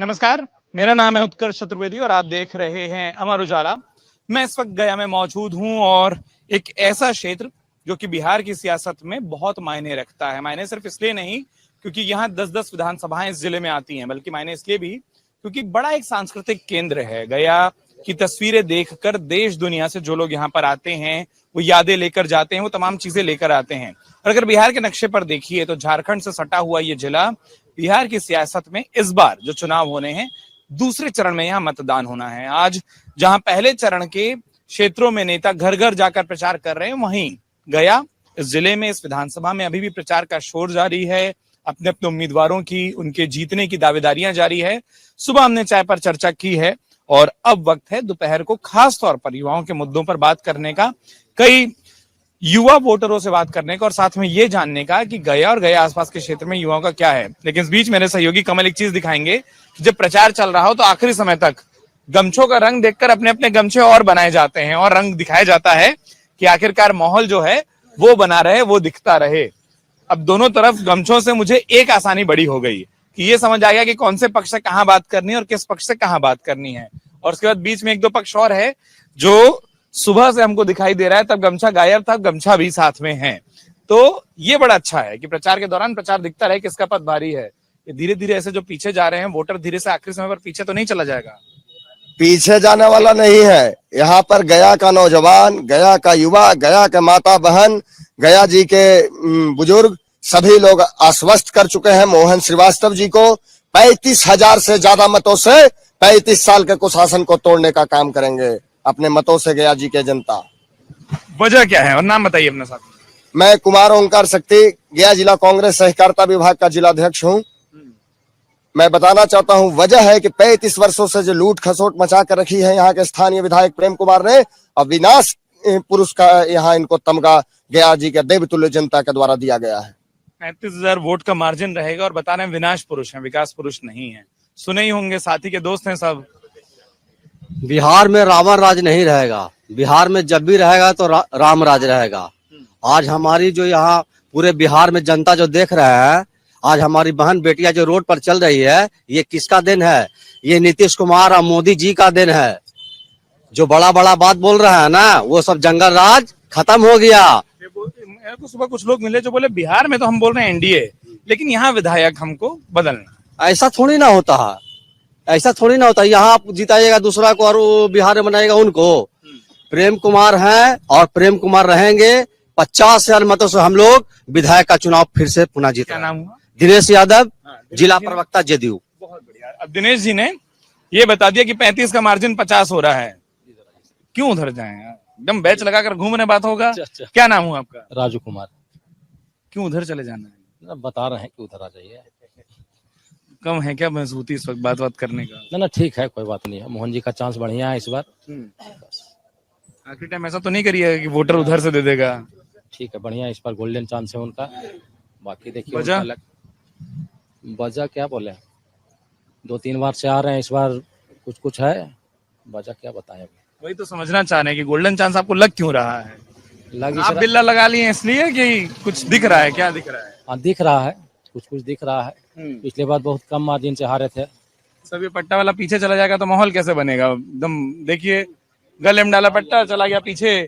नमस्कार, मेरा नाम है उत्कर्ष चतुर्वेदी और आप देख रहे हैं अमर उजाला। मैं इस वक्त गया में मौजूद हूं और एक ऐसा क्षेत्र जो कि बिहार की सियासत में बहुत मायने रखता है। मायने सिर्फ इसलिए नहीं क्योंकि यहाँ 10-10 विधानसभाएं इस जिले में आती हैं, बल्कि मायने इसलिए भी क्योंकि बड़ा एक सांस्कृतिक केंद्र है। गया की तस्वीरें देखकर देश दुनिया से जो लोग यहाँ पर आते हैं वो यादें लेकर जाते हैं, वो तमाम चीजें लेकर आते हैं। और अगर बिहार के नक्शे पर देखिए तो झारखंड से सटा हुआ ये जिला बिहार की सियासत में इस बार जो चुनाव होने हैं, दूसरे चरण में यहाँ मतदान होना है। आज जहां पहले चरण के क्षेत्रों में नेता घर घर जाकर प्रचार कर रहे हैं, वहीं गया इस जिले में इस विधानसभा में अभी भी प्रचार का शोर जारी है। अपने अपने उम्मीदवारों की, उनके जीतने की दावेदारियां जारी है। सुबह हमने चाय पर चर्चा की है और अब वक्त है दोपहर को खास तौर पर युवाओं के मुद्दों पर बात करने का, कई युवा वोटरों से बात करने का और साथ में ये जानने का कि गया और गया आसपास के क्षेत्र में युवाओं का क्या है। लेकिन इस बीच मेरे सहयोगी कमल एक चीज दिखाएंगे कि जब प्रचार चल रहा हो तो आखिरी समय तक गमछों का रंग देखकर अपने अपने गमछे और बनाए जाते हैं और रंग दिखाया जाता है कि आखिरकार माहौल जो है वो बना रहे, वो दिखता रहे। अब दोनों तरफ गमछों से मुझे एक आसानी बड़ी हो गई कि ये समझ आ गया कि कौन से पक्ष से कहां बात करनी है और किस पक्ष से कहां बात करनी है। और उसके बाद बीच में एक दो पक्ष और है जो सुबह से हमको दिखाई दे रहा है, तब गमछा गायब था, गमछा भी साथ में है। तो ये बड़ा अच्छा है कि प्रचार के दौरान प्रचार दिखता रहे किसका पद भारी है। ये धीरे धीरे ऐसे जो पीछे जा रहे हैं वोटर, धीरे से आखिरी समय पर पीछे तो नहीं चला जाएगा? पीछे जाने वाला नहीं है। यहाँ पर गया का नौजवान, गया का युवा, गया के माता बहन, गया जी के बुजुर्ग सभी लोग आश्वस्त कर चुके हैं मोहन श्रीवास्तव जी को। 35,000 से ज्यादा मतों से 35 साल के कुशासन को तोड़ने का काम करेंगे अपने मतों से गया जी के जनता। वजह क्या है और नाम बताइए अपने साथ। मैं कुमार ओंकार शक्ति, गया जिला कांग्रेस सहकारिता विभाग का जिलाध्यक्ष हूँ। मैं बताना चाहता हूं वजह है कि 35 वर्षों से जो लूट खसोट मचा कर रखी है यहाँ के स्थानीय विधायक प्रेम कुमार ने, और विनाश पुरुष का यहाँ इनको तमगा गया जी के देवतुल्य जनता के द्वारा दिया गया है। 35,000 वोट का मार्जिन रहेगा और बता रहे हैं विनाश पुरुष हैं, विकास पुरुष नहीं है। सुने ही होंगे, साथी के दोस्त हैं सब। बिहार में रावण राज नहीं रहेगा, बिहार में जब भी रहेगा तो राम राज रहेगा। आज हमारी जो यहाँ पूरे बिहार में जनता जो देख रहे हैं, आज हमारी बहन बेटियां जो रोड पर चल रही है, ये किसका दिन है? ये नीतीश कुमार और मोदी जी का दिन है। जो बड़ा बड़ा बात बोल रहा है ना, वो सब जंगल राज खत्म हो गया। मेरे को सुबह कुछ लोग मिले जो बोले बिहार में तो हम बोल रहे हैं एनडीए, लेकिन यहाँ विधायक हमको बदलना। ऐसा थोड़ी ना होता है, ऐसा थोड़ी ना होता है। यहाँ आप जिताइएगा दूसरा को और वो बिहार में बनाएगा उनको। प्रेम कुमार हैं और प्रेम कुमार रहेंगे। 50,000 मतों से हम लोग विधायक का चुनाव फिर से पुनः जीते। क्या नाम हुआ? दिनेश यादव, जिला प्रवक्ता जदयू। बहुत बढ़िया। अब दिनेश जी ने ये बता दिया कि 35 का मार्जिन 50 हो रहा है, क्यों उधर जाएं? एकदम बैच लगाकर घूमने बात होगा। क्या नाम हुआ आपका? राजू कुमार। क्यों उधर चले जाना है? बता रहे हैं कि उधर आ जाइए। कम है क्या मजबूती इस वक्त बात करने का? ना ठीक है, कोई बात नहीं है। मोहन जी का चांस बढ़िया है इस बार। आखिरी टाइम ऐसा तो नहीं करिएगा कि वोटर उधर से दे देगा? ठीक है, बढ़िया, इस बार गोल्डन चांस है उनका। बाकी देखिए वजह क्या बोले, 2-3 बार से आ रहे हैं, इस बार कुछ है। वजह क्या बताएं? वही तो समझना चाह रहे हैं कि गोल्डन चांस आपको लग क्यों रहा है? आप बिल्ला लगा लिए इसलिए कि कुछ दिख रहा है? क्या दिख रहा है? हाँ, दिख रहा है, कुछ दिख रहा है। पिछले बार बहुत कम मार्जिन से हारे थे। सब ये पट्टा वाला पीछे चला जाएगा तो माहौल कैसे बनेगा? एकदम देखिए, गले में डाला पट्टा, चला गया पीछे।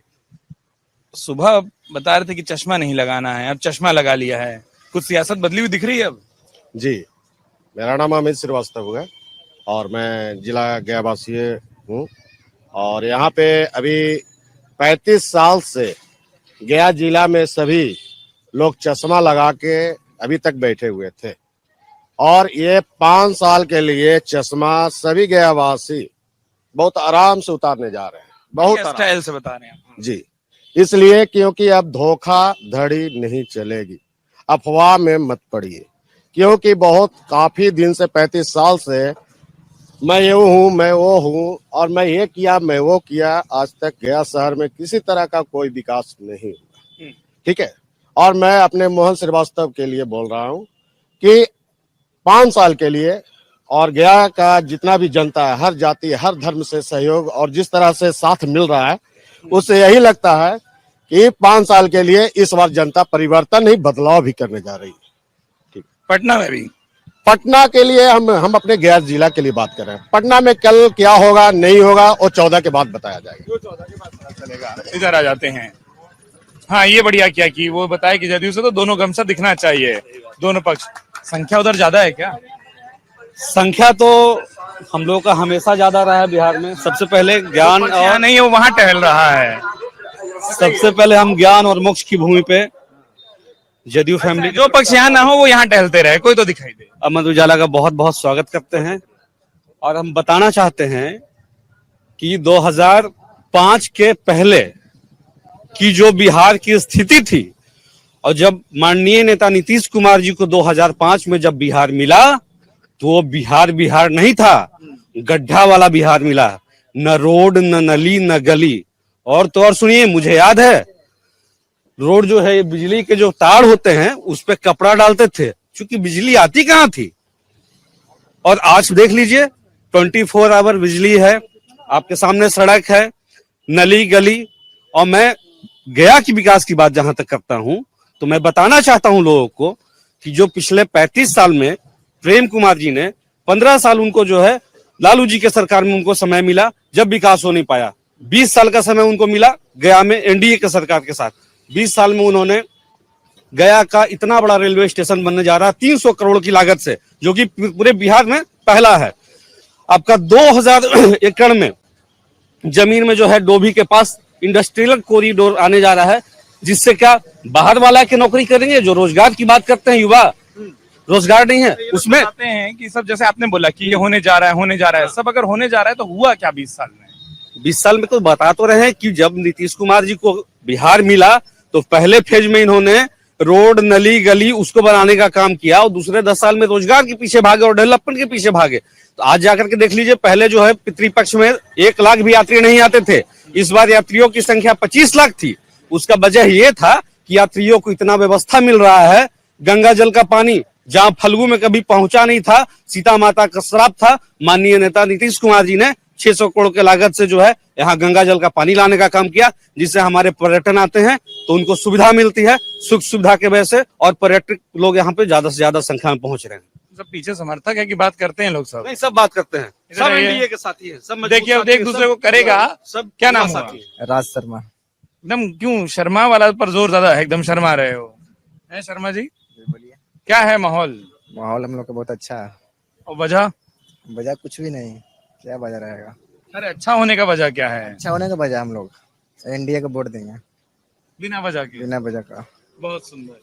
सुबह बता रहे थे कि चश्मा नहीं लगाना है, अब चश्मा लगा लिया है। कुछ सियासत बदली हुई दिख रही है अब? जी, मेरा नाम अमित श्रीवास्तव है और मैं जिला गया वासी हूँ। और यहाँ पे अभी 35 साल से गया जिला में सभी लोग चश्मा लगा के अभी तक बैठे हुए थे, और ये 5 साल के लिए चश्मा सभी गया वासी बहुत आराम से उतारने जा रहे हैं। बहुत स्टाइल से बता रहे हैं जी, इसलिए क्योंकि अब धोखाधड़ी नहीं चलेगी। अफवाह में मत पड़िए, क्योंकि बहुत काफी दिन से 35 साल से मैं ये हूँ, मैं वो हूँ, और मैं ये किया, मैं वो किया, आज तक गया शहर में किसी तरह का कोई विकास नहीं हुआ। ठीक है, और मैं अपने मोहन श्रीवास्तव के लिए बोल रहा हूँ कि 5 साल के लिए, और गया का जितना भी जनता है, हर जाति हर धर्म से सहयोग और जिस तरह से साथ मिल रहा है, उससे यही लगता है कि 5 साल के लिए इस बार जनता परिवर्तन नहीं बदलाव भी करने जा रही है। पटना में भी पटना के लिए हम अपने गया जिला के लिए बात कर रहे हैं। पटना में कल क्या होगा नहीं होगा और 14 के बाद बताया जाएगा। 14 के बाद पता चलेगा। इधर आ जाते हैं। हाँ, ये बढ़िया किया कि वो बताया कि जदयू से तो दोनों गमसा दिखना चाहिए, दोनों पक्ष। संख्या उधर ज्यादा है क्या? संख्या तो हम लोग का हमेशा ज्यादा रहा है बिहार में। सबसे पहले ज्ञान पक्ष यहाँ नहीं है, वो वहां टहल रहा है। सबसे पहले हम ज्ञान और मोक्ष की भूमि पे जदयू फैमिली जो पक्ष यहाँ ना हो वो यहाँ टहलते रहे, कोई तो दिखाई दे। अमर उजाला का बहुत बहुत स्वागत करते हैं। और हम बताना चाहते हैं कि 2005 के पहले की जो बिहार की स्थिति थी, और जब माननीय नेता नीतीश कुमार जी को 2005 में जब बिहार मिला, तो वो बिहार नहीं था, गड्ढा वाला बिहार मिला। न रोड, न नली, न गली। और तो और सुनिए, मुझे याद है रोड जो है, बिजली के जो तार होते हैं उस पे कपड़ा डालते थे, क्योंकि बिजली आती कहाँ थी। और आज देख लीजिए 24 आवर बिजली है, आपके सामने सड़क है, नली गली। और मैं गया की विकास की बात जहां तक करता हूं, तो मैं बताना चाहता हूं लोगों को कि जो पिछले 35 साल में प्रेम कुमार जी ने 15 साल उनको जो है लालू जी के सरकार में उनको समय मिला जब विकास हो नहीं पाया। 20 साल का समय उनको मिला गया में एनडीए के सरकार के साथ। 20 साल में उन्होंने गया का इतना बड़ा रेलवे स्टेशन बनने जा रहा है 300 करोड़ की लागत से, जो कि पूरे बिहार में पहला है। आपका 2000 एकड़ में जमीन में जो है डोभी के पास इंडस्ट्रियल कॉरिडोर आने जा रहा है, जिससे क्या बाहर वाला की नौकरी करेंगे। जो रोजगार की बात करते हैं, युवा रोजगार नहीं है उसमें। बताते हैं कि सब जैसे आपने बोला कि ये होने जा रहा है, सब अगर होने जा रहा है तो हुआ क्या 20 साल में? 20 साल में तो बता तो रहे हैं कि जब नीतीश कुमार जी को बिहार मिला तो पहले फेज में इन्होंने रोड, नली गली उसको बनाने का काम किया, और दूसरे 10 साल में रोजगार के पीछे भागे और डेवलपमेंट के पीछे भागे। तो आज जाकर के देख लीजिए, पहले जो है पितृपक्ष में 1 लाख भी यात्री नहीं आते थे। इस बार यात्रियों की संख्या 25 लाख थी। उसका वजह ये था कि यात्रियों को इतना व्यवस्था मिल रहा है। गंगा जल का पानी जहां फल्गु में कभी पहुंचा नहीं था, सीता माता का श्राप था, माननीय नेता नीतीश कुमार जी ने 600 करोड़ के लागत से जो है यहाँ गंगा जल का पानी लाने का काम किया, जिससे हमारे पर्यटन आते हैं तो उनको सुविधा मिलती है, सुख सुविधा के वजह से, और पर्यटक लोग यहाँ पे ज्यादा से ज्यादा संख्या में पहुंच रहे हैं। सब पीछे समर्थक है कि बात करते हैं लोग? सब नहीं, सब बात करते हैं, इधर सब आइए। एनडीए के साथी हैं, सब देखिए अब एक दूसरे को करेगा। सब क्या नाम हुआ? साथी हैं। राज शर्मा। एकदम क्यों शर्मा वाला पर जोर ज्यादा है, एकदम शर्मा रहे हो है शर्मा जी? बोलिए। क्या है माहौल? माहौल हम लोग का बहुत अच्छा है। और वजह? वजह कुछ भी नहीं, क्या वजह रहेगा। अरे अच्छा होने का वजह क्या है? अच्छा होने का वजह हम लोग एनडीए को वोट देंगे बिना वजह के? बिना वजह का। बहुत सुंदर।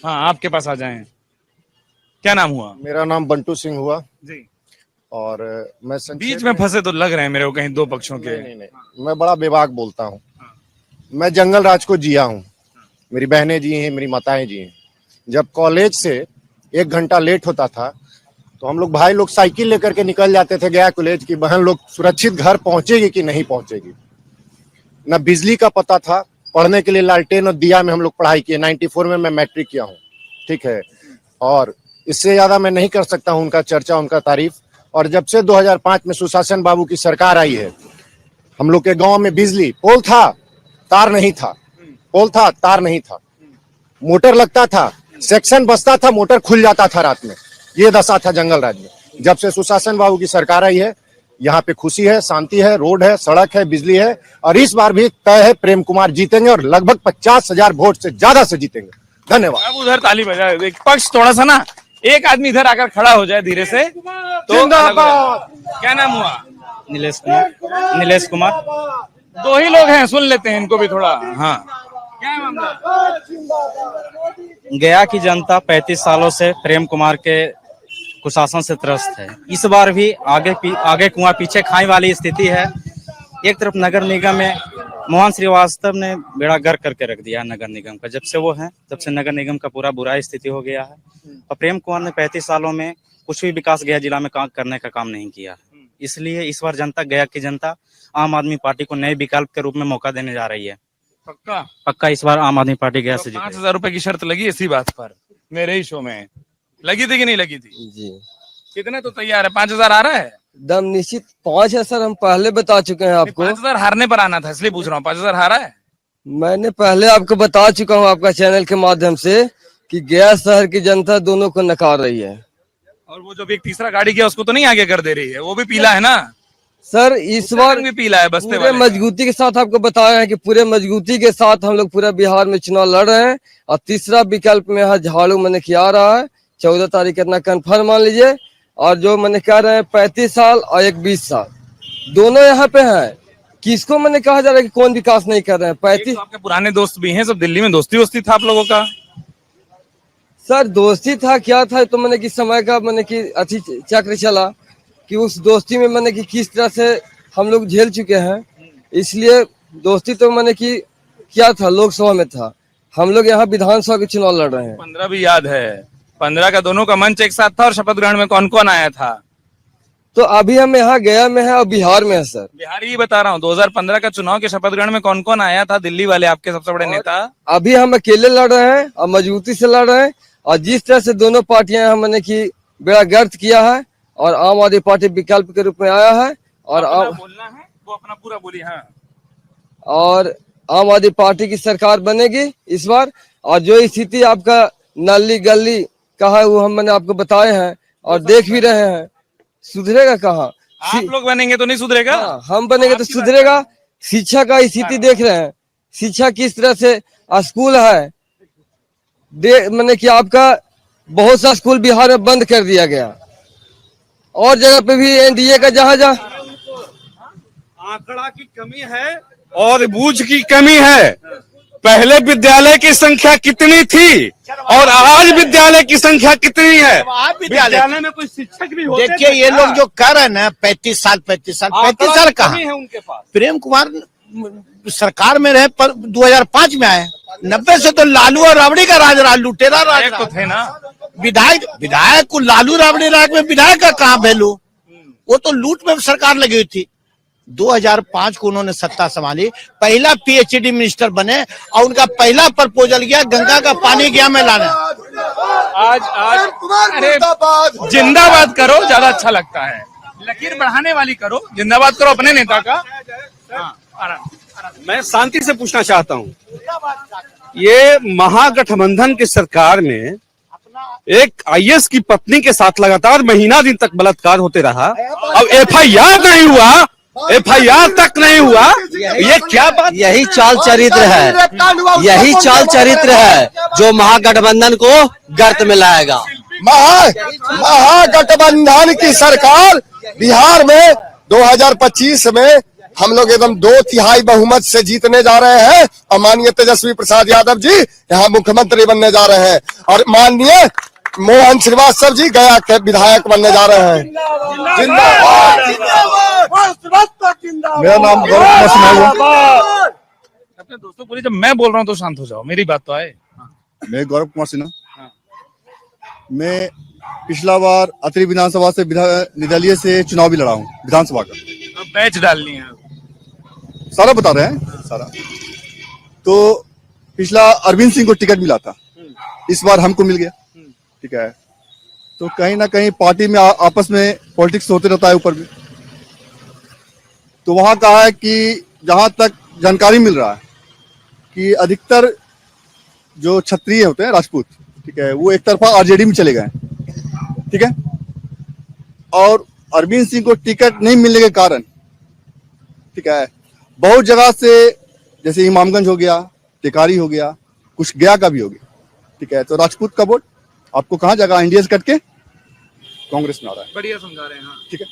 हाँ, आपके पास आ जाएं। क्या नाम हुआ? मेरा नाम बंटू सिंह हुआ जी। और मैं बीच में फंसे तो लग रहे हैं मेरे को कहीं दो पक्षों के। नहीं, मैं बड़ा बेबाक बोलता हूँ। मैं जंगल राज को जिया हूँ, मेरी बहनें जी हैं, मेरी माताएं जी हैं। जब कॉलेज से 1 घंटा लेट होता था तो हम लोग भाई लोग साइकिल लेकर के निकल जाते थे गया कॉलेज की बहन लोग सुरक्षित घर पहुंचेगी कि नहीं पहुंचेगी। न बिजली का पता था, पढ़ने के लिए लालटेन और दिया में हम लोग पढ़ाई किए। 94 में मैं मैट्रिक किया हूँ, ठीक है। और इससे ज्यादा मैं नहीं कर सकता हूँ उनका चर्चा, उनका तारीफ। और जब से 2005 में सुशासन बाबू की सरकार आई है, हम लोग के गांव में बिजली पोल था, तार नहीं था, पोल था, तार नहीं था, मोटर लगता था, सेक्शन बसता था, मोटर खुल जाता था रात में। ये दशा था जंगल राज में। जब से सुशासन बाबू की सरकार आई है, यहाँ पे खुशी है, शांति है, रोड है, सड़क है, बिजली है। और इस बार भी तय है प्रेम कुमार जीतेंगे और लगभग 50,000 वोट से ज्यादा से जीतेंगे। धन्यवाद। अब उधर ताली बजाए, एक पक्ष थोड़ा सा ना, एक आदमी इधर आकर खड़ा हो जाए धीरे से तो। क्या नाम हुआ? नीलेश कुमार। नीलेश कुमार। 2 ही लोग हैं, सुन लेते हैं इनको भी थोड़ा। हाँ, क्या है मामला? गया की जनता 35 सालों से प्रेम कुमार के कुशासन से त्रस्त है। इस बार भी आगे कुआं पीछे खाई वाली स्थिति है। एक तरफ नगर निगम में मोहन श्रीवास्तव ने बेड़ा गर्क करके रख दिया नगर निगम का। जब से वो है तब से नगर निगम का पूरा बुरा स्थिति हो गया है। और प्रेम कुमार ने 35 सालों में कुछ भी विकास गया जिला में करने का काम नहीं किया। इसलिए इस बार जनता, गया की जनता आम आदमी पार्टी को नए विकल्प के रूप में मौका देने जा रही है। पक्का इस बार आम आदमी पार्टी गया से जीतेगी। 5,000 रुपए की शर्त लगी इसी बात पर, मेरे ही शो में लगी थी कि नहीं लगी थी? जी। कितने तो तैयार है? 5,000 आ रहा है? एकदम निश्चित 5 है सर, हम पहले बता चुके हैं आपको। 5,000 हारने पर आना था, इसलिए पूछ रहा हूँ। 5,000 हारा है? मैंने पहले आपको बता चुका हूँ आपका चैनल के माध्यम से कि गया शहर की जनता दोनों को नकार रही है। और वो जो भी एक तीसरा गाड़ी किया उसको तो नहीं आगे कर दे रही है, वो भी पीला है ना, सर इस उसका बार रंग भी पीला है बस्ते पूरे वाले। मजबूती के साथ आपको बताया है कि पूरे मजबूती के साथ हम लोग पूरा बिहार में चुनाव लड़ रहे हैं। और तीसरा विकल्प में यहाँ झाड़ू मैंने किया आ रहा है, 14 तारीख का इतना कन्फर्म मान लीजिए। और जो मैंने कह रहे हैं 35 साल और एक 20 साल दोनों यहाँ पे हैं। किसको मैंने कहा जा रहा है कि कौन विकास नहीं कर रहे हैं? 35 तो आपके पुराने दोस्त भी हैं, सब दिल्ली में दोस्ती वोस्ती था आप लोगों का? सर दोस्ती था क्या था तो मैंने कि समय का मैंने कि अच्छी चक्र चला कि उस दोस्ती में मैंने कि किस तरह से हम लोग झेल चुके हैं, इसलिए दोस्ती तो मैंने कि क्या था, लोकसभा में था, हम लोग यहाँ विधानसभा के चुनाव लड़ रहे हैं। 15 भी याद है, 15 का दोनों का मंच एक साथ था। और शपथ ग्रहण में कौन कौन आया था? तो अभी हम यहाँ गया में है और बिहार में है सर। बिहार ही बता रहा हूँ, 2015 का चुनाव के शपथ ग्रहण में कौन कौन आया था? दिल्ली वाले आपके सबसे बड़े नेता। अभी हम अकेले लड़ रहे हैं और मजबूती से लड़ रहे हैं। और जिस तरह से दोनों पार्टियां हमने की बेड़ा गर्क किया है और आम आदमी पार्टी विकल्प के रूप में आया है और बोलना है वो अपना पूरा बोली। हाँ, और आम आदमी पार्टी की सरकार बनेगी इस बार। और जो स्थिति आपका नाली गली का है वो मैंने आपको बताए हैं और देख भी रहे हैं, सुधरेगा कहाँ? आप लोग बनेंगे तो नहीं सुधरेगा। हाँ, हम बनेंगे तो सुधरेगा। शिक्षा का स्थिति देख रहे हैं, शिक्षा किस तरह से स्कूल है मैंने कि आपका बहुत सा स्कूल बिहार में बंद कर दिया गया और जगह पे भी एनडीए का जहां आंकड़ा की कमी है और बूझ की कमी है। पहले विद्यालय की संख्या कितनी थी और आज विद्यालय की संख्या कितनी है? विद्यालय में कोई शिक्षक भी होते देखिए ये लोग जो कर रहे हैं ना 35 साल कहाँ है उनके पास। प्रेम कुमार सरकार में रहे पर 2005 में आए, 90 से तो लालू और राबड़ी का राज लुटेरा राज तो थे ना। विधायक को लालू राबड़ी राज में विधायक का कहाँ वैल्यू? वो तो लूट में सरकार लगी हुई थी। 2005 को उन्होंने सत्ता संभाली, पहला पीएचडी मिनिस्टर बने और उनका पहला प्रपोजल गया गंगा का पानी गया में लाना। आज अरे जिंदाबाद करो, ज्यादा अच्छा लगता है। लकीर बढ़ाने वाली करो, जिंदाबाद करो अपने नेता का। मैं शांति से पूछना चाहता हूँ, ये महागठबंधन की सरकार में एक आईएएस की पत्नी के साथ लगातार महीना दिन तक बलात्कार होते रहा, अब एफआईआर नहीं हुआ, एफआईआर तक नहीं हुआ, ये क्या बात? यही चाल चरित्र है, यही चाल चरित्र है जो महागठबंधन को गर्त में लाएगा। महागठबंधन की सरकार बिहार में 2025 में हम लोग एकदम 2/3 बहुमत से जीतने जा रहे हैं और माननीय तेजस्वी प्रसाद यादव जी यहाँ मुख्यमंत्री बनने जा रहे हैं और माननीय मोहन श्रीवास्तव जी गया के विधायक बनने जा रहे हैं। मेरा नाम गौरव कुमार सिन्हा है। अपने दोस्तों बोलिए, जब मैं बोल रहा हूँ तो शांत हो जाओ, मेरी बात तो आए। मैं गौरव कुमार सिन्हा। मैं पिछला बार अत्रि विधानसभा से निर्दलीय से चुनाव भी लड़ा हूँ, विधानसभा का। अब बैच डालनी है, सारा बता रहे हैं सारा। तो पिछला अरविंद सिंह को टिकट मिला था, इस बार हमको मिल गया, ठीक है। तो कहीं ना कहीं पार्टी में आपस में पॉलिटिक्स होते रहता है ऊपर में। तो वहां कहा है कि जहां तक जानकारी मिल रहा है कि अधिकतर जो क्षत्रिय होते हैं राजपूत, ठीक है, वो एक तरफा आरजेडी में चले गए, ठीक है। और अरविंद सिंह को टिकट नहीं मिलने के कारण, ठीक है, बहुत जगह से जैसे इमामगंज हो गया, टेकारी हो गया, कुछ गया का भी हो गया, ठीक है। तो राजपूत का वोट आपको कहाँ जाएगा? एनडीए से कट के कांग्रेस में आ रहा है। बढ़िया समझा रहे हैं। हाँ। ठीक है,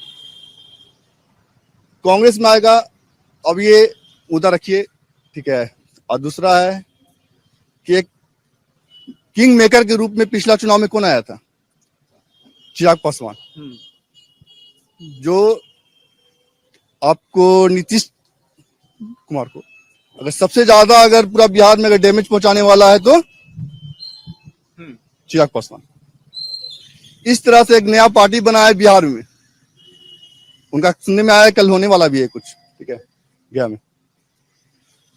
कांग्रेस में आएगा। अब ये मुद्दा रखिए, ठीक है। और दूसरा है कि एक किंग मेकर के रूप में पिछला चुनाव में कौन आया था? चिराग पासवान, जो आपको नीतीश कुमार को अगर सबसे ज्यादा अगर पूरा बिहार में अगर डैमेज पहुंचाने वाला है तो चिराग पासवान। इस तरह से एक नया पार्टी बना है बिहार में, उनका सुनने में आया कल होने वाला भी है कुछ, ठीक है, गया में।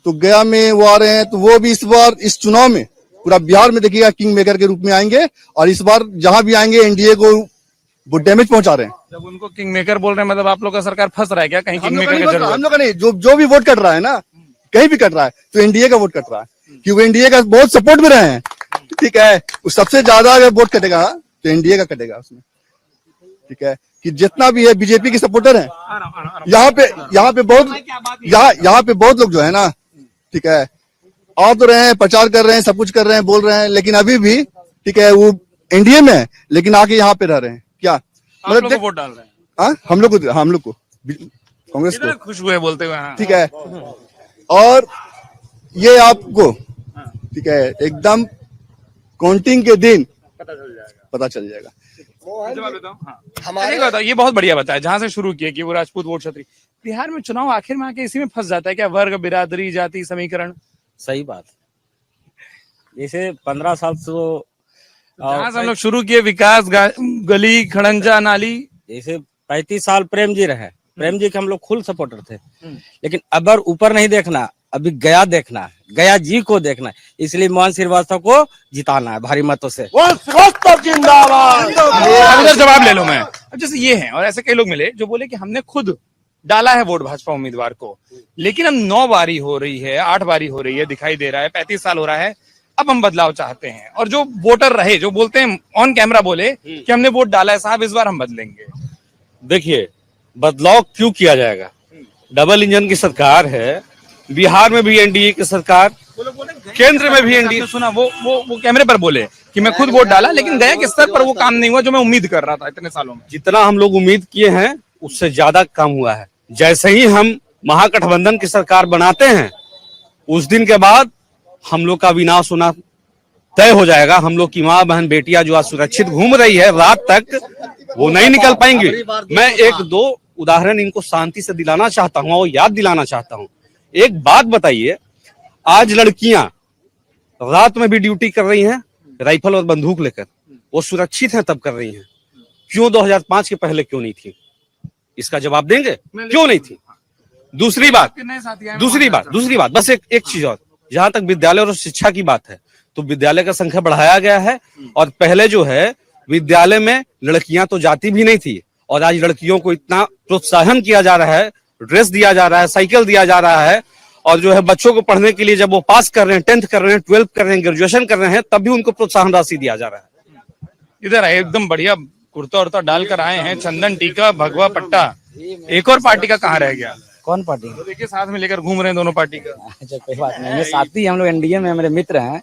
तो गया में वो आ रहे हैं, तो वो भी इस बार इस चुनाव में पूरा बिहार में देखिएगा किंग मेकर के रूप में आएंगे और इस बार जहां भी आएंगे एनडीए को वो डैमेज पहुंचा रहे हैं। जब उनको किंग मेकर बोल रहे हैं, मतलब आप लोग का सरकार फंस रहा है क्या कहीं? किंग मेकर की जरूरत? हम लोग का नहीं, जो भी वोट कट रहा है ना, कहीं भी कट रहा है तो एनडीए का वोट कट रहा है, क्योंकि एनडीए का बहुत सपोर्ट में रहे हैं, ठीक है। सबसे ज्यादा अगर वोट कटेगा तो एनडीए का कटेगा उसमें। ठीक है, कि जितना भी है बीजेपी के सपोर्टर है, यहाँ पे बहुत लोग जो है ना, ठीक है, आ तो रहे हैं, प्रचार कर रहे हैं, सब कुछ कर रहे हैं, बोल रहे हैं, लेकिन अभी भी ठीक है वो एनडीए में है, लेकिन आके यहाँ पे रह रहे हैं। क्या मतलब वोट डाल रहे हैं? हाँ, हम लोग को कांग्रेस को खुश हुए बोलते हुए। ठीक है, और ये आपको ठीक है एकदम काउंटिंग के दिन पता चल जाएगा। हमारे ये बहुत बढ़िया बताया, जहां से शुरू किया कि वो राजपूत वोट क्षत्रिय। बिहार में चुनाव आखिर में आके इसी में फंस जाता है क्या? वर्ग, बिरादरी, जाति समीकरण। सही बात। जैसे 15 साल से तो जहां से हम लोग शुरू किए विकास, गली, खड़ंजा, नाली। जैसे 35 साल प्रेम जी रहे, प्रेम जी के हम लोग फुल सपोर्टर थे, लेकिन अब ऊपर नहीं देखना, अभी गया देखना, गया जी को देखना, इसलिए मोहन श्रीवास्तव को जिताना है भारी मतों से। जिंदाबाद। उधर जवाब ले लो मैं। अब जैसे ये है, और ऐसे कई लोग मिले जो बोले कि हमने खुद डाला है वोट भाजपा उम्मीदवार को, लेकिन हम 9 बारी हो रही है, 8 बारी हो रही है, दिखाई दे रहा है, 35 साल हो रहा है, अब हम बदलाव चाहते हैं। और जो वोटर रहे, जो बोलते हैं ऑन कैमरा बोले कि हमने वोट डाला है साहब, इस बार हम बदलेंगे। देखिए, बदलाव क्यों किया जाएगा? डबल इंजन की सरकार है, बिहार में भी एनडीए की सरकार, केंद्र में भी एनडीए। सुना वो कैमरे पर बोले कि मैं खुद वोट डाला, लेकिन गया के स्तर पर वो काम नहीं हुआ जो मैं उम्मीद कर रहा था इतने सालों में। जितना हम लोग उम्मीद किए हैं उससे ज्यादा काम हुआ है। जैसे ही हम महागठबंधन की सरकार बनाते हैं, उस दिन के बाद हम लोग का विनाश होना तय हो जाएगा। हम लोग की माँ बहन बेटियां जो आज सुरक्षित घूम रही है रात तक, वो नहीं निकल पाएंगे। मैं 1-2 उदाहरण इनको शांति से दिलाना चाहता हूँ और याद दिलाना चाहता हूँ। एक बात बताइए, आज लड़कियां रात में भी ड्यूटी कर रही हैं राइफल और बंदूक लेकर, वो सुरक्षित हैं तब कर रही हैं। क्यों 2005 के पहले क्यों नहीं थी? इसका जवाब देंगे क्यों नहीं थी? दूसरी बात बस एक चीज और, जहां तक विद्यालय और शिक्षा की बात है, तो विद्यालय का संख्या बढ़ाया गया है। और पहले जो है विद्यालय में लड़कियां तो जाती भी नहीं थी, और आज लड़कियों को इतना प्रोत्साहन किया जा रहा है, ड्रेस दिया जा रहा है, साइकिल दिया जा रहा है, और जो है बच्चों को पढ़ने के लिए जब वो पास कर रहे हैं, 10th कर रहे हैं, 12th कर रहे हैं, ग्रेजुएशन कर रहे हैं, तब भी उनको प्रोत्साहन राशि दिया जा रहा है। इधर आए, एकदम बढ़िया कुर्ता उर्ता डालकर आए हैं, चंदन टीका, भगवा पट्टा। एक और पार्टी का कहाँ रह गया? कौन पार्टी? तो देखिए साथ में लेकर घूम रहे हैं दोनों पार्टी का। अच्छा, कोई बात नहीं, ये साथी हम लोग एनडीए में, मेरे मित्र हैं।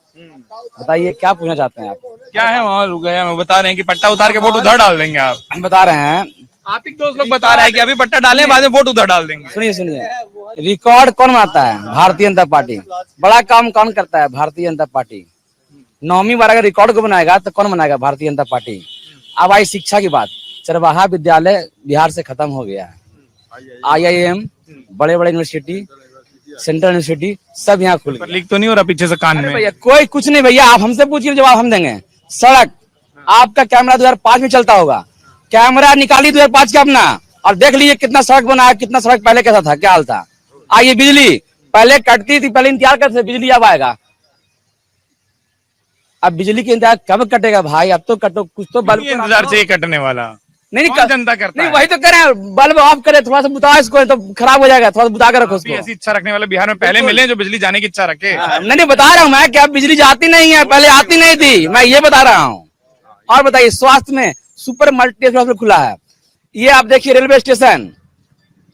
बताइए क्या पूछना चाहते हैं आप? क्या है वहाँ गया में बता रहे हैं कि पट्टा उतार के वोट उधर डाल देंगे आप। हम बता रहे हैं, आप ही दोस्त लोग बता रहे हैं कि अभी पट्टा डालें, बाद में वोट उधर डाल देंगे। सुनिए, रिकॉर्ड कौन बनाता है? भारतीय जनता पार्टी। बड़ा काम कौन करता है? भारतीय जनता पार्टी। 9वीं बार अगर रिकॉर्ड को बनाएगा तो कौन बनाएगा? भारतीय जनता पार्टी। अब आई शिक्षा की बात, चरवाहा विद्यालय बिहार से खत्म हो गया है। IIM, बड़े बड़े यूनिवर्सिटी, सेंट्रल यूनिवर्सिटी सब यहाँ खुल गए। लीक तो नहीं हो रहा पीछे से कान में? भैया कोई कुछ नहीं भैया, आप हमसे पूछिए, जवाब हम देंगे। सड़क, आपका कैमरा 2005 में चलता होगा, कैमरा निकाली 2005 का अपना और देख लीजिए कितना सड़क बना है, कितना सड़क पहले कैसा था, क्या हाल था। आइए, बिजली पहले कटती थी, पहले इंतजार करते थे, बिजली अब आएगा। अब बिजली की इंतजार कब कटेगा भाई? अब तो कटो कुछ तो बल्ब इंतजार चाहिए कटने वाला। नहीं जनता करता नहीं, है। वही तो करें, बल्ब ऑफ करे, थोड़ा सा बुता इसको, तो खराब हो जाएगा, थोड़ा सा बुता कर रखो उसको। ऐसी इच्छा रखने वाले बिहार में पहले मिले जो बिजली जाने की इच्छा रखे। नहीं बता रहा हूँ मैं कि अब बिजली जाती नहीं है, पहले आती नहीं थी, मैं ये बता रहा हूँ। और बताइए, स्वास्थ्य में सुपर मल्टी हॉस्पिटल खुला है। ये आप देखिए, रेलवे स्टेशन,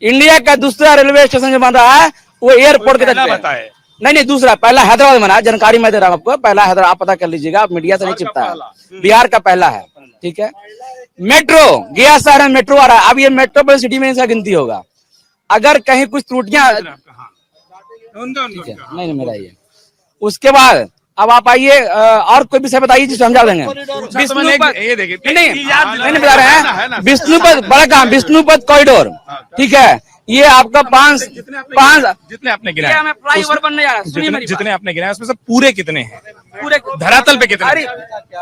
इंडिया का दूसरा रेलवे स्टेशन जो बन रहा है वो एयरपोर्ट के तहत है। नहीं, दूसरा, पहला हैदराबाद में बना है, जानकारी मैं दे रहा हूँ आपको। पहला हैदराबाद, आप पता कर लीजिएगा, आप मीडिया से नहीं चिपता है। बिहार का पहला है, ठीक है। मेट्रो, गया शहर में मेट्रो आ रहा है। अब ये मेट्रोपोलिटन सिटी में इसका गिनती होगा। अगर कहीं कुछ त्रुटियां, नहीं मेरा ये। उसके बाद अब आप आइए, और कोई विषय बताइए जिससे समझा देंगे। विष्णुपद, नहीं बता रहे हैं, विष्णुपद बड़ा काम, विष्णुपद कॉरिडोर, ठीक है। ये आपका 5 जितने आपने गिनाए, फ्लाईओवर बनने जा रहा है, जितने आपने गिनाए उसमें से पूरे कितने हैं? पूरे धरातल पे कितने?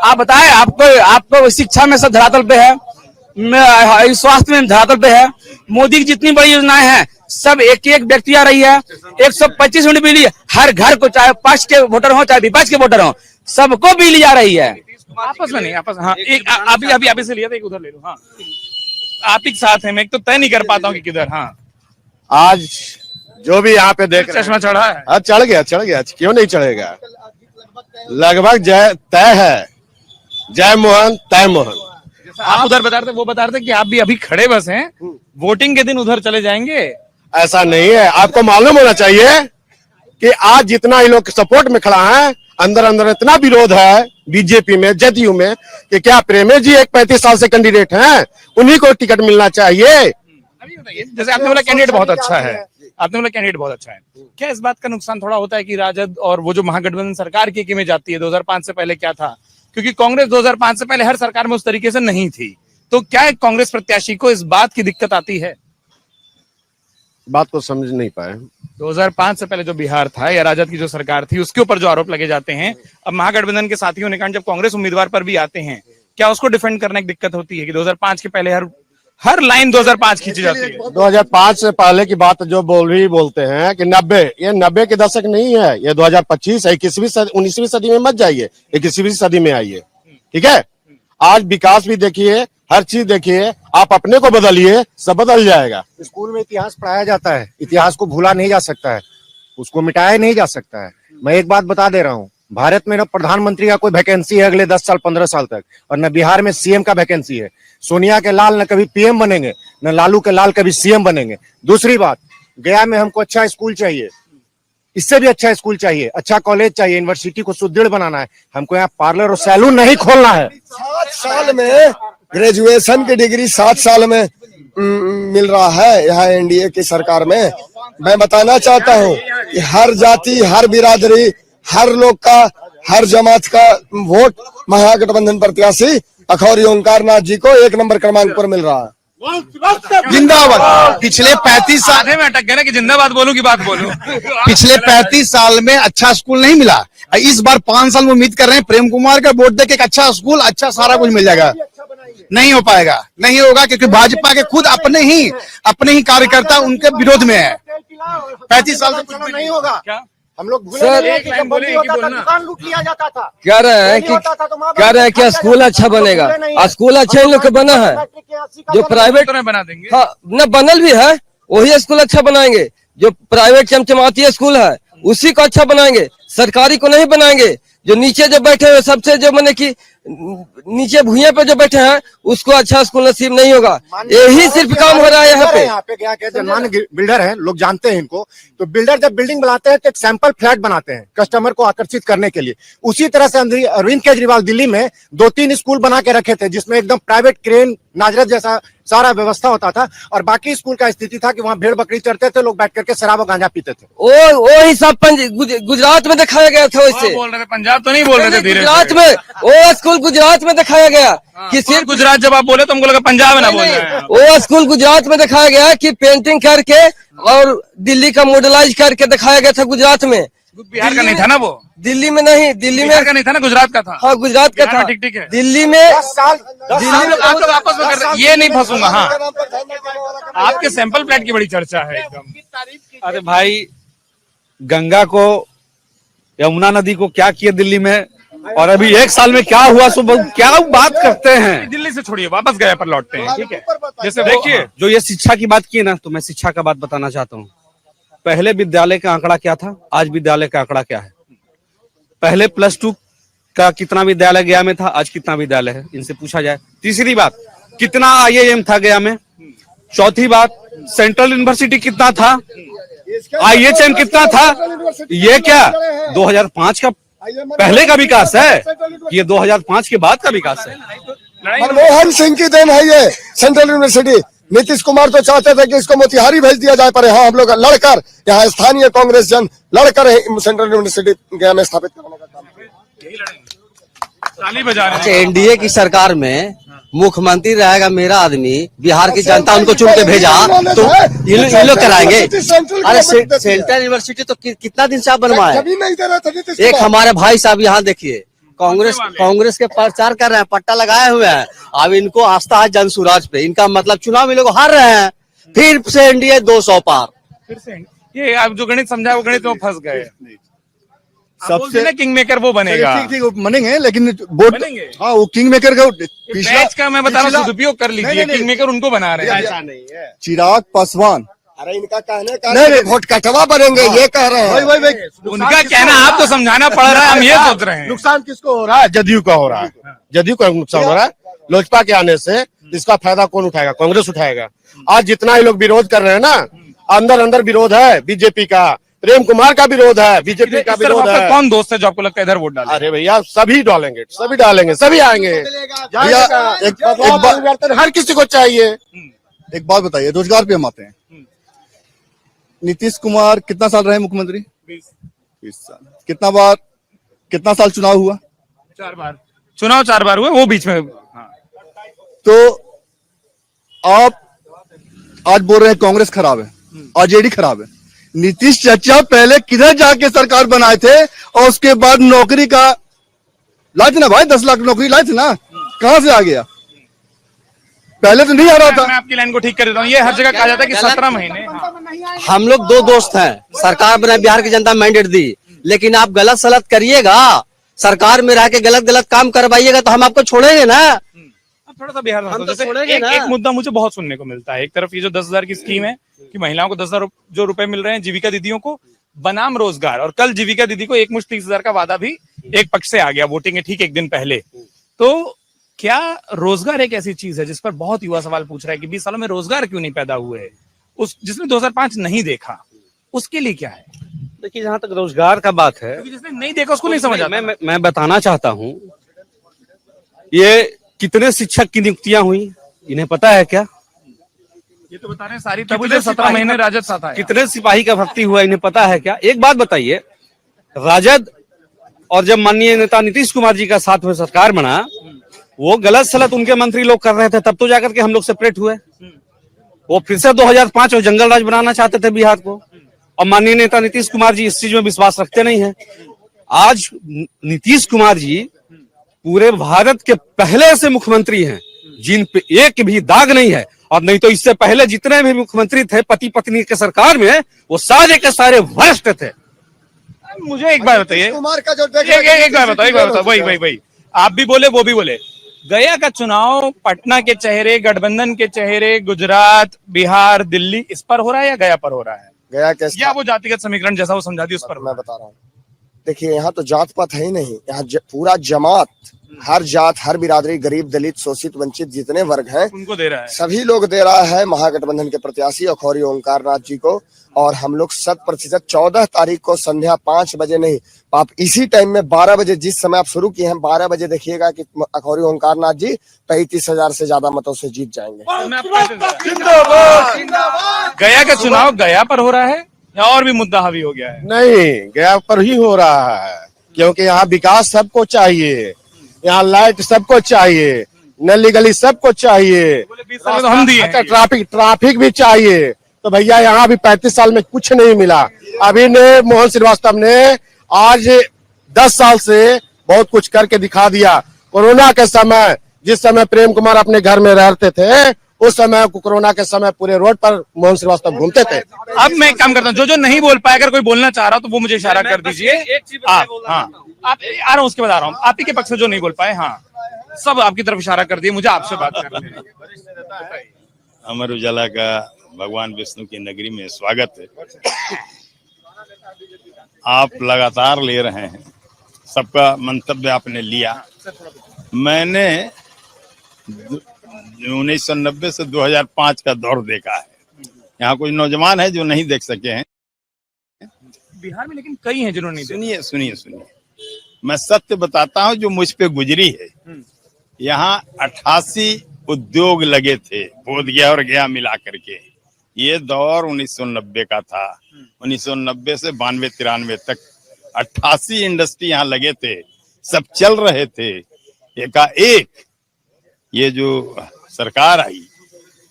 आप बताएं, आपको शिक्षा में सब धरातल पे है, स्वास्थ्य में धरातल पे है। मोदी की जितनी बड़ी योजनाएं हैं सब एक एक व्यक्ति आ रही है। 125 यूनिट बिजली हर घर को, चाहे पक्ष के वोटर हो चाहे विपक्ष के वोटर हो, सबको बिजली आ रही है। आपस में नहीं, आपस, हाँ, एक अभी से लिया था, एक उधर ले लो। हाँ, आप ही साथ है, मैं एक तो तय नहीं कर पाता हूँ कि किधर। हाँ, आज जो भी यहाँ पे देख चश्मा चढ़ा है। हाँ, चढ़ गया, क्यों नहीं चढ़ेगा? लगभग जय तय है, जय मोहन तय मोहन। आप उधर बता रहे थे, वो बता रहे थे कि आप भी अभी खड़े बस हैं, वोटिंग के दिन उधर चले जाएंगे। ऐसा नहीं है, आपको मालूम होना चाहिए कि आज जितना ये लोग सपोर्ट में खड़ा है, अंदर अंदर इतना विरोध है बीजेपी में, जदयू में, कि क्या प्रेमे जी एक 35 साल से कैंडिडेट हैं, उन्हीं को टिकट मिलना चाहिए। अभी बताइए, जैसे आपने बोला कैंडिडेट बहुत अच्छा है, आपने बोला कैंडिडेट बहुत अच्छा है, क्या इस बात का नुकसान थोड़ा होता है कि राजद और वो जो महागठबंधन सरकार की में जाती है, 2005 से पहले क्या था, क्योंकि कांग्रेस 2005 से पहले हर सरकार में उस तरीके से नहीं थी, तो क्या कांग्रेस प्रत्याशी को इस बात की दिक्कत आती है? बात को समझ नहीं पाए। 2005 से पहले जो बिहार था या राजद की जो सरकार थी, उसके ऊपर जो आरोप लगे जाते हैं, अब महागठबंधन के साथियों ने कहा जब कांग्रेस उम्मीदवार पर भी आते हैं, क्या उसको डिफेंड करने की दिक्कत होती है कि 2005 के पहले हर लाइन 2005 खींची जाती है? 2005 से पहले की बात जो बोलते हैं कि 90 के दशक नहीं है, ये 2025 है, 19वीं सदी में मत जाइए, 21वीं सदी में आइए, ठीक है। आज विकास भी देखिए, हर चीज देखिए, आप अपने को बदलिए, सब बदल जाएगा। स्कूल में इतिहास पढ़ाया जाता है, इतिहास को भूला नहीं जा सकता है, उसको मिटाया नहीं जा सकता है। मैं एक बात बता दे रहा हूँ, भारत में न प्रधानमंत्री का कोई वैकेंसी है अगले 10 साल 15 साल तक, और न बिहार में सीएम का वैकेंसी है। सोनिया के लाल न कभी पीएम बनेंगे, न लालू के लाल कभी सीएम बनेंगे। दूसरी बात, गया में हमको अच्छा स्कूल चाहिए, इससे भी अच्छा स्कूल चाहिए, अच्छा कॉलेज चाहिए, यूनिवर्सिटी को सुदृढ़ बनाना है। हमको यहाँ पार्लर और सैलून नहीं खोलना है। 7 साल में ग्रेजुएशन की डिग्री 7 साल में मिल रहा है यहाँ एनडीए की सरकार में। मैं बताना चाहता हूँ कि हर जाति, हर बिरादरी, हर लोग का, हर जमात का वोट महागठबंधन प्रत्याशी अखौरी ओंकार नाथ जी को 1 नंबर क्रमांक पर मिल रहा है। जिंदाबाद। पिछले 35 साल में अटक गए ना कि जिंदाबाद बोलूं की बात बोलूं। पिछले 35 साल में अच्छा स्कूल नहीं मिला, इस बार 5 साल में उम्मीद कर रहे हैं प्रेम कुमार का वोट देके एक अच्छा स्कूल, अच्छा सारा कुछ मिल जाएगा। नहीं हो पाएगा, नहीं होगा, क्योंकि भाजपा के खुद अपने ही कार्यकर्ता उनके विरोध में है। 35 साल से कुछ नहीं होगा। क्या हम लोग भूले सर, नहीं हैं कि जब बंदी होता था, दुकान लूट लिया जाता था। कह रहे हैं कि स्कूल अच्छा बनेगा, और स्कूल अच्छा इन लोग का बना है, जो प्राइवेट बना देंगे। हाँ न बनल भी है, वही स्कूल अच्छा बनाएंगे। जो प्राइवेट चमचमाती स्कूल है उसी को अच्छा बनाएंगे, सरकारी को नहीं बनाएंगे। जो नीचे जो बैठे हुए सबसे जो मैंने कि नीचे भूये पे जो बैठे हैं उसको अच्छा स्कूल नसीब नहीं होगा। यही सिर्फ काम हो रहा है यहाँ पे क्या क्या जनमान बिल्डर है, लोग जानते हैं इनको। तो बिल्डर जब बिल्डिंग बनाते हैं तो एक सैंपल फ्लैट बनाते हैं कस्टमर को आकर्षित करने के लिए। उसी तरह से अरविंद केजरीवाल दिल्ली में 2-3 स्कूल बना के रखे थे, जिसमें एकदम प्राइवेट क्रेन नाजरत जैसा सारा व्यवस्था होता था, और बाकी स्कूल का स्थिति था कि वहाँ भेड़ बकरी चरते थे, लोग बैठ करके शराब और गांजा पीते थे। वो ही सब गुजरात में दिखाया गया था। वैसे बोल रहे थे, पंजाब तो नहीं बोल रहे थे। धीरे गुजरात में वो स्कूल गुजरात में दिखाया गया कि सिर्फ गुजरात, जब आप बोले तो हमको लगा पंजाब में ना बोल रहे हैं। वो स्कूल गुजरात में दिखाया गया कि पेंटिंग करके और दिल्ली का मॉडलाइज करके दिखाया गया था गुजरात में। बिहार का नहीं था ना वो, दिल्ली में नहीं, दिल्ली में का नहीं था ना, गुजरात का था। हाँ गुजरात का था। ठीक है, दिल्ली में 10 साल आप लोग आपस में कर रहे हैं, ये नहीं फंसूंगा। हाँ, आपके सैंपल प्लेट की बड़ी चर्चा है एकदम। अरे भाई, गंगा को, यमुना नदी को क्या किया दिल्ली में, और अभी 1 साल में क्या हुआ, सो क्या बात करते हैं। दिल्ली से छोड़िए, वापस गया पर लौटते हैं। ठीक है, जैसे देखिए, जो ये शिक्षा की बात की है ना, तो मैं शिक्षा का बात बताना चाहता हूँ। पहले विद्यालय का आंकड़ा क्या था, आज विद्यालय का आंकड़ा क्या है। पहले +2 का कितना विद्यालय गया में था, आज कितना विद्यालय है, इनसे पूछा जाए। तीसरी बात, कितना IIM था गया में। चौथी बात, सेंट्रल यूनिवर्सिटी कितना था, IHM कितना था। ये क्या 2005 का पहले का विकास है, ये 2005 के बाद का विकास है। मनमोहन सिंह की देन है ये सेंट्रल यूनिवर्सिटी। नीतीश कुमार तो चाहते थे कि इसको मोतिहारी भेज दिया जाए, पर यहाँ हम लोग लड़कर, यहाँ स्थानीय कांग्रेस जन लड़कर सेंट्रल यूनिवर्सिटी गया में स्थापित करने का काम किया। अच्छा, एनडीए की सरकार में मुख्यमंत्री रहेगा मेरा आदमी, बिहार की जनता उनको चुन के भेजा, तो ये लोग कराएंगे। अरे सेंट्रल यूनिवर्सिटी तो कितना दिन से आप बनवाए। एक हमारे भाई साहब यहाँ देखिए, कांग्रेस के प्रचार कर रहे हैं, पट्टा लगाए हुए हैं। अब इनको आस्था है जनसुराज पे, इनका मतलब चुनाव में लोग हार रहे हैं, फिर से एनडीए 200 पार। फिर से ये आप जो गणित समझा वो गणित में फंस गए। सबसे किंग मेकर वो बनेगा, ठीक बनेंगे, लेकिन बोर्ड बनेंगे। हाँ, वो किंग मेकर का मैच का मैं बता रहा हूँ, सदुपयोग कर लीजिए। किंग मेकर उनको बना रहे हैं। ऐसा नहीं है। चिराग पासवान, अरे इनका कहने का वोट कटवा बनेंगे, ये कह रहे हैं। उनका कहना आप तो समझाना पड़ रहा है, हम ये सोच रहे हैं। नुकसान किसको हो रहा है, जदयू का हो रहा है, जदयू का नुकसान हो रहा है। लोजपा के आने से इसका फायदा कौन उठाएगा? कांग्रेस उठाएगा। आज जितना ये लोग विरोध कर रहे हैं ना, अंदर अंदर विरोध है बीजेपी का, प्रेम कुमार का विरोध है, बीजेपी का विरोध है। कौन दोस्त है जो आपको लगता है इधर वोट डाले? अरे भैया सभी डालेंगे, सभी आएंगे भैया। एक बात हर किसी को चाहिए। एक बात बताइए, रोजगार पे हम आते हैं। नीतीश कुमार कितना साल रहे मुख्यमंत्री? 20 साल। कितना साल चुनाव हुआ? 4 बार चुनाव, 4 बार हुए, वो बीच में। तो आप आज बोल रहे हैं कांग्रेस खराब है, आरजेडी खराब है। नीतीश चाचा पहले किधर जाके सरकार बनाए थे और उसके बाद नौकरी का लाए थे ना भाई, 10 लाख नौकरी लाए थे ना, कहां से आ गया? पहले तो नहीं आ रहा था। मैं आपकी लाइन को ठीक कर देता हूँ। ये हर जगह कहा जाता है कि 17 महीने। हम लोग 2 दोस्त हैं, सरकार बनाए, बिहार की जनता मैंडेट दी, लेकिन आप गलत सलत करिएगा, सरकार में रह के गलत गलत काम करवाइएगा तो हम आपको छोड़ेंगे ना। थोड़ा सा बिहार हम तो जैसे छोड़ेंगे एक, ना। एक मुद्दा मुझे बहुत सुनने को मिलता है। एक तरफ ये जो 10,000 की स्कीम है कि महिलाओं को 10,000 जो रुपए मिल रहे हैं जीविका दीदियों को बनाम रोजगार, और कल जीविका दीदी को एक मुश्त 30,000 का वादा भी एक पक्ष से आ गया वोटिंग के ठीक एक दिन पहले। तो क्या रोजगार एक ऐसी चीज है जिस पर बहुत युवा सवाल पूछ रहा है कि 20 सालों में रोजगार क्यों नहीं पैदा हुए? उस जिसने 2005 नहीं देखा उसके लिए क्या है? देखिए, जहां तक रोजगार का बात है, क्योंकि जिसने नहीं देखा उसको नहीं समझ आता। मैं बताना चाहता हूं, ये कितने शिक्षक की नियुक्तियां हुई इन्हें पता है क्या? ये तो बता रहे हैं सारी तब जो 17 महीने राजद साथ आया। कितने सिपाही का भर्ती हुआ इन्हें पता है क्या? एक बात बताइए, राजद और जब माननीय नेता नीतीश कुमार जी का साथ में सरकार बना, वो गलत सलत उनके मंत्री लोग कर रहे थे, तब तो जाकर के हम लोग सेपरेट हुए। वो फिर से 2005 में जंगल राज बनाना चाहते थे बिहार को, और माननीय नेता नीतीश कुमार जी इस चीज में विश्वास रखते नहीं है। आज नीतीश कुमार जी पूरे भारत के पहले से मुख्यमंत्री हैं जिन पे एक भी दाग नहीं है, और नहीं तो इससे पहले जितने भी मुख्यमंत्री थे पति पत्नी के सरकार में, वो सारे के सारे भ्रष्ट थे। मुझे एक बात बताइए, कुमार का जो एक बार बताओ, वही आप भी बोले वो भी बोले। गया का चुनाव पटना के चेहरे, गठबंधन के चेहरे, गुजरात, बिहार, दिल्ली, इस पर हो रहा है या गया पर हो रहा है? गया कैसे? या वो जातिगत समीकरण जैसा वो समझा दी उस पर? मैं बता रहा हूँ, देखिए यहाँ तो जात पात है ही नहीं, यहाँ पूरा जमात, हर जात, हर बिरादरी, गरीब, दलित, शोषित, वंचित जितने वर्ग हैं उनको दे रहा है। सभी लोग दे रहा है महागठबंधन के प्रत्याशी अखौरी ओंकार नाथ जी को। और हम लोग 100% 14 तारीख को संध्या 5 बजे नहीं, आप इसी टाइम में 12 बजे, जिस समय आप शुरू किए हैं 12 बजे, देखिएगा कि अखौरी ओंकार नाथ जी 35,000 से ज्यादा मतों से जीत जाएंगे। गया का चुनाव गया पर हो रहा है या और भी मुद्दा हावी हो गया है? नहीं, गया पर ही हो रहा है, क्योंकि यहाँ विकास सबको चाहिए, यहाँ लाइट सबको चाहिए, नली गली सबको चाहिए, 20 साल में तो हम दिए हैं। अच्छा ट्रैफिक भी चाहिए। तो भैया यहाँ भी 35 साल में कुछ नहीं मिला। अभी ने मोहन श्रीवास्तव ने आज 10 साल से बहुत कुछ करके दिखा दिया। कोरोना के समय, जिस समय प्रेम कुमार अपने घर में रहते थे, उस समय कोरोना के समय पूरे रोड पर मोहन श्रीवास्तव घूमते थे। अब मैं एक काम करता हूँ, जो नहीं बोल पाए, अगर कोई बोलना चाह रहा हो तो वो मुझे इशारा कर दीजिए। आप आ रहा हूँ, उसके बाद आ रहा हूँ। आप ही के पक्ष से जो नहीं बोल पाए, हाँ, सब आपकी तरफ इशारा कर दिए, मुझे आपसे बात करनी है। अमर उजाला का भगवान विष्णु की नगरी में स्वागत है। आप लगातार ले रहे हैं, सबका मंतव्य आपने लिया। मैंने 1990 से 2005 का दौर देखा है। यहाँ कुछ नौजवान है जो नहीं देख सके हैं बिहार में, लेकिन कई हैं जिन्होंने नहीं। सुनिए, मैं सत्य बताता हूँ जो मुझ पे गुजरी है। यहाँ 88 उद्योग लगे थे, बोधगया और गया मिला करके। ये दौर 1990 का था। 1990 से 92-93 तक 88 इंडस्ट्री यहाँ लगे थे, सब चल रहे थे। एकाएक ये जो सरकार आई,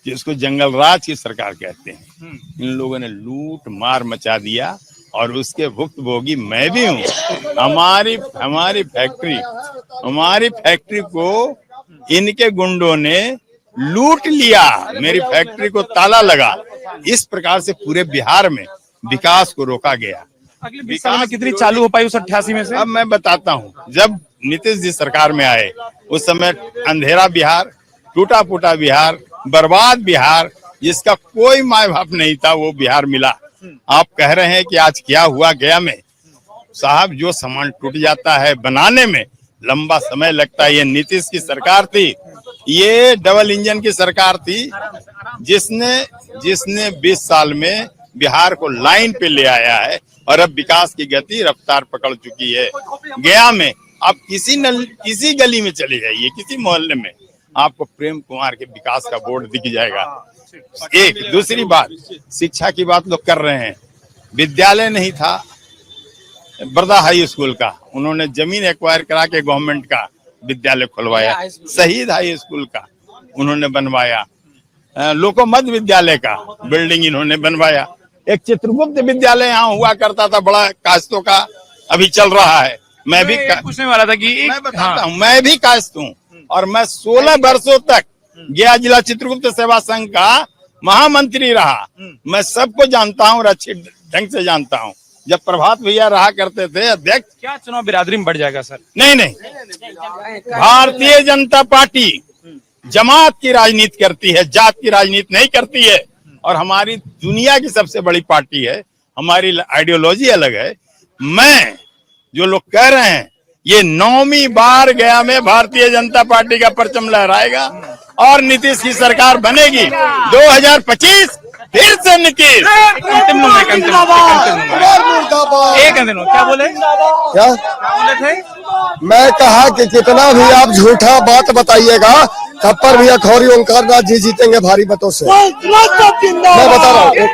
जिसको जंगल राज की सरकार कहते हैं, इन लोगों ने लूट मार मचा दिया, और उसके भुक्तभोगी मैं भी हूँ। हमारी फैक्ट्री को इनके गुंडों ने लूट लिया, मेरी फैक्ट्री को ताला लगा। इस प्रकार से पूरे बिहार में विकास को रोका गया। अगले 20 साल में कितनी चालू हो पाई उस 88 में से? अब मैं बताता हूँ, जब नीतीश जी सरकार में आए उस समय अंधेरा बिहार, टूटा फूटा बिहार, बर्बाद बिहार, जिसका कोई माय बाप नहीं था, वो बिहार मिला। आप कह रहे हैं कि आज क्या हुआ गया में? साहब, जो सामान टूट जाता है बनाने में, लंबा समय लगता है। ये नीतीश की सरकार थी, ये डबल इंजन की सरकार थी, जिसने 20 साल में बिहार को लाइन पे ले आया है और अब विकास की गति रफ्तार पकड़ चुकी है। गया में आप किसी गली में चले जाइए, किसी मोहल्ले में आपको प्रेम कुमार के विकास का बोर्ड दिख जाएगा। एक दूसरी बात, शिक्षा की बात लोग कर रहे हैं, विद्यालय नहीं था बरदा हाई स्कूल का, उन्होंने जमीन एक्वायर करा के गवर्नमेंट का विद्यालय खुलवाया। शहीद हाई स्कूल का उन्होंने बनवाया, लोको मध्य विद्यालय का बिल्डिंग इन्होंने बनवाया। एक चित्रगुप्त विद्यालय यहाँ हुआ करता था बड़ा कायस्तों का, अभी चल रहा है। मैं भी पूछने वाला था कि मैं बताता हूँ, मैं भी कायस्थ हूँ और मैं 16 वर्षों तक गया जिला चित्रगुप्त सेवा संघ का महामंत्री रहा। मैं सबको जानता हूँ और अच्छे ढंग से जानता हूँ। जब प्रभात भैया रहा करते थे अध्यक्ष, क्या चुनाव बिरादरी में बढ़ जाएगा सर? नहीं, भारतीय जनता पार्टी जमात की राजनीति करती है, जात की राजनीति नहीं करती है। और हमारी दुनिया की सबसे बड़ी पार्टी है, हमारी आइडियोलॉजी अलग है। मैं जो लोग कह रहे हैं ये 9वीं बार गया में भारतीय जनता पार्टी का परचम लहराएगा और नीतीश की सरकार बनेगी 2025 फिर से नीतीश। अंतिम क्या बोले थे? मैं कहा कि कितना भी आप झूठा बात बताइएगा, तब पर भी अखौरी ओंकार नाथ जी जीतेंगे भारी मतों से। मैं बता रहा हूँ। एक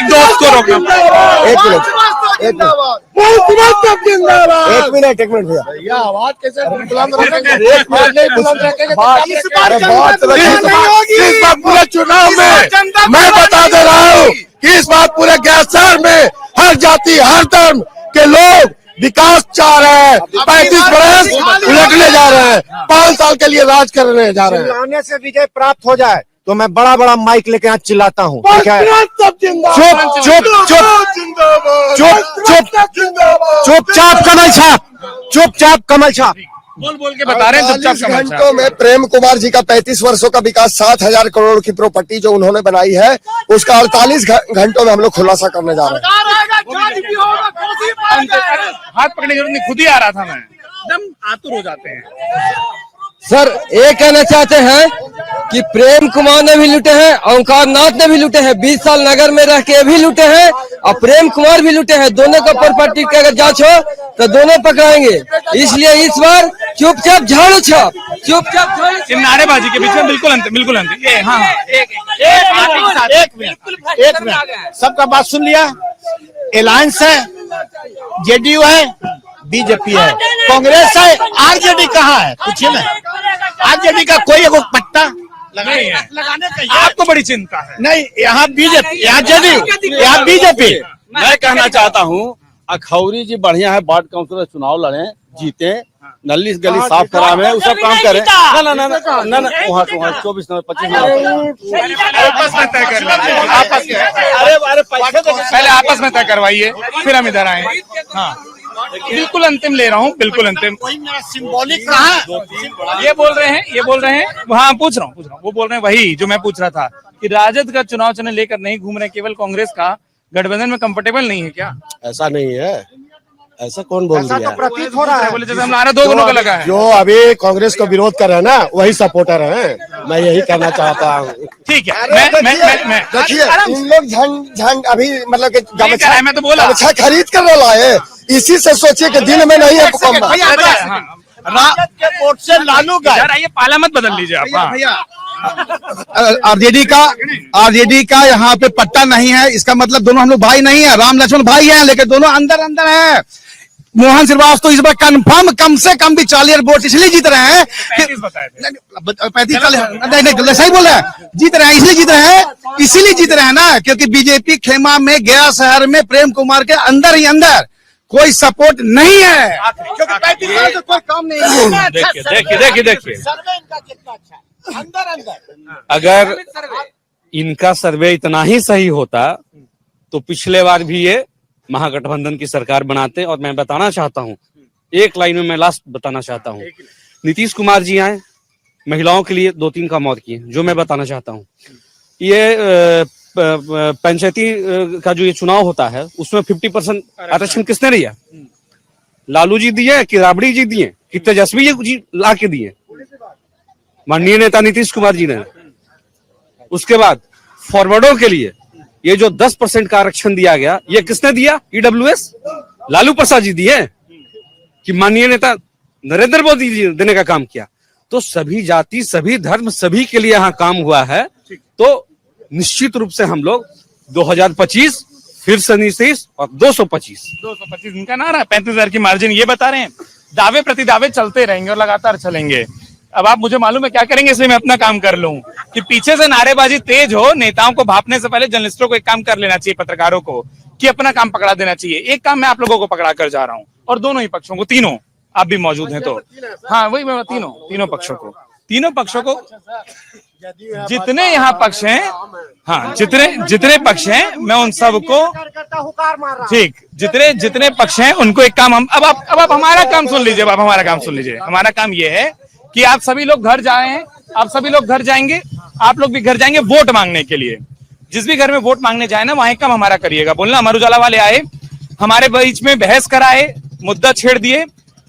दोस्त को रोकना। एक मिनट भैया, आवाज कैसे इस बार पूरे चुनाव में मैं बता दे रहा हूँ कि इस बार पूरे गया शहर में हर जाति हर धर्म के लोग विकास चाह रहे हैं। 35 बरस उलटने जा रहे हैं, 5 साल के लिए राज करने जा रहे हैं। चिल्लाने से विजय प्राप्त हो जाए तो मैं बड़ा बड़ा माइक लेके यहाँ चिल्लाता हूँ। चुपचाप कमल छाप, चुपचाप कमल छाप। बोल के बता रहे हैं चुपचाप 48 घंटों में प्रेम कुमार जी का 35 वर्षों का विकास, 7,000 करोड़ की प्रॉपर्टी जो उन्होंने बनाई है, उसका 48 घंटों में हम लोग खुलासा करने जा रहे हैं। हाथ पकड़ने की जरूरत नहीं, खुद ही आ रहा था मैं, एकदम आतुर हो जाते हैं। सर ये कहना चाहते हैं कि प्रेम कुमार ने भी लूटे हैं, ओंकार नाथ ने भी लूटे हैं, 20 साल नगर में रह के भी लूटे हैं और प्रेम कुमार भी लूटे हैं। दोनों का प्रॉपर्टी का अगर जांच हो तो दोनों पकड़ाएंगे। इसलिए इस बार चुपचाप झाड़ू छाप, चुपचाप झाड़ू। नारेबाजी के बीच में बिल्कुल अंतिम। ये हाँ, एक मिनट, सबका बात सुन लिया। अलायंस है, जेडीयू है, बीजेपी है, कांग्रेस है, आरजेडी कहाँ है? पूछिए ना, आरजेडी का कोई एक पट्टा लगाने का आपको बड़ी चिंता है? नहीं, यहाँ बीजेपी, यहाँ जेडीयू, यहाँ बीजेपी। मैं कहना चाहता हूँ अखौरी जी बढ़िया है, वार्ड काउंसिलर चुनाव लड़े, जीते, नली गली साफ करावे, वो सब काम करे। ना वहाँ 24 नंबर 25 आपस में तय कर पहले आपस में तय करवाइए, फिर हम इधर आए। हाँ बिल्कुल अंतिम ले रहा हूँ, बिल्कुल अंतिम। सिंबॉलिक कहाँ? ये बोल रहे हैं हाँ पूछ रहा हूँ। वो बोल रहे हैं वही जो मैं पूछ रहा था कि राजद का चुनाव चिन्ह लेकर नहीं घूम रहे, केवल कांग्रेस का गठबंधन में कंफर्टेबल नहीं है क्या? ऐसा नहीं है, ऐसा कौन बोल रहा है? प्रतीत हो रहा है। बोले जैसे हम नारा दोनों का लगा है। जो अभी कांग्रेस को विरोध कर रहे हैं ना, वही सपोर्टर हैं। मैं यही कहना चाहता हूँ। ठीक है, मैं देखिए इन लोग झंड अभी मतलब कि गमछा, मैं तो बोला गमछा खरीद कर लाए, इसी से सोचिए कि दिन में नहीं है भूकंप। राजद के वोट से लालू गए। यार ये पाला मत बदल लीजिए आप। आरजेडी का यहाँ पे पट्टा नहीं है, इसका मतलब दोनों हम लोग भाई नहीं है, राम लक्ष्मण भाई हैं, लेकिन दोनों अंदर है। मोहन श्रीवास्तव इस बार कंफर्म कम से कम भी 40 वोट इसलिए जीत रहे हैं, 35 नहीं सही बोल रहे हैं, जीत रहे हैं इसीलिए जीत रहे हैं ना, क्योंकि बीजेपी खेमा में गया शहर में प्रेम कुमार के अंदर ही अंदर कोई सपोर्ट नहीं है, क्योंकि 35 साल से कोई काम नहीं है। देखिए अगर इनका सर्वे इतना ही सही होता तो पिछले बार भी ये महागठबंधन की सरकार बनाते। और मैं बताना चाहता हूँ, एक लाइन में मैं लास्ट बताना चाहता हूँ, नीतीश कुमार जी आए, महिलाओं के लिए 2-3 का मौत किए। जो मैं बताना चाहता हूँ, ये पंचायती का जो ये चुनाव होता है उसमें 50% आरक्षण किसने लिया? लालू जी दिए कि राबड़ी जी दिए कि तेजस्वी जी ला के दिए? माननीय नेता नीतीश कुमार जी ने। उसके बाद फॉरवर्डों के लिए ये जो 10% का आरक्षण दिया गया, ये किसने दिया? ईडब्ल्यूएस लालू प्रसाद जी दिए कि माननीय नेता नरेंद्र मोदी जी देने का काम किया? तो सभी जाति, सभी धर्म, सभी के लिए यहाँ काम हुआ है। तो निश्चित रूप से हम लोग 2025 फिर से नीतीश और 225 इनका नारा है, 35,000 की मार्जिन, ये बता रहे हैं। दावे प्रति दावे चलते रहेंगे और लगातार चलेंगे। अब आप मुझे मालूम है क्या करेंगे, इसलिए मैं अपना काम कर लूं कि पीछे से नारेबाजी तेज हो, नेताओं को भापने से पहले जर्नलिस्टों को एक काम कर लेना चाहिए, पत्रकारों को, कि अपना काम पकड़ा देना चाहिए। एक काम मैं आप लोगों को पकड़ा कर जा रहा हूं, और दोनों ही पक्षों को, तीनों आप भी मौजूद हैं तो हाँ वही मैं तीनों पक्षों को जितने यहाँ पक्ष हैं, हाँ जितने पक्ष हैं, मैं उन सबको, ठीक, जितने पक्ष हैं उनको एक काम हम अब आप हमारा काम सुन लीजिए। अब हमारा काम सुन लीजिए। हमारा काम ये है कि आप सभी लोग घर जा रहे हैं, आप सभी लोग घर जाएंगे, आप लोग भी घर जाएंगे वोट मांगने के लिए। जिस भी घर में वोट मांगने जाए ना, वहां काम हमारा करिएगा। बोलना अमर उजाला वाले आए, हमारे बीच में बहस कराए, मुद्दा छेड़ दिए।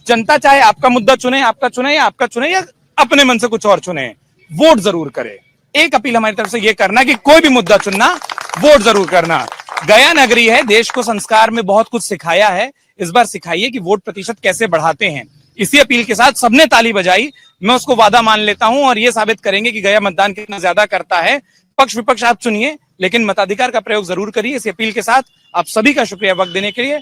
जनता चाहे आपका मुद्दा चुने, आपका चुने या अपने मन से कुछ और चुने, वोट जरूर करे। एक अपील हमारी तरफ से ये करना कि कोई भी मुद्दा चुनना, वोट जरूर करना। गया नगरी है, देश को संस्कार में बहुत कुछ सिखाया है, इस बार सिखाइए कि वोट प्रतिशत कैसे बढ़ाते हैं। इसी अपील के साथ सबने ताली बजाई, मैं उसको वादा मान लेता हूं और ये साबित करेंगे कि गया मतदान कितना ज्यादा करता है। पक्ष विपक्ष आप चुनिए, लेकिन मताधिकार का प्रयोग जरूर करिए। इस अपील के साथ आप सभी का शुक्रिया वक्त देने के लिए।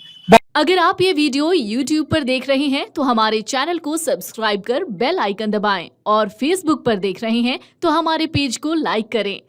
अगर आप ये वीडियो YouTube पर देख रहे हैं तो हमारे चैनल को सब्सक्राइब कर बेल आइकन दबाएं, और Facebook पर देख रहे हैं तो हमारे पेज को लाइक करें।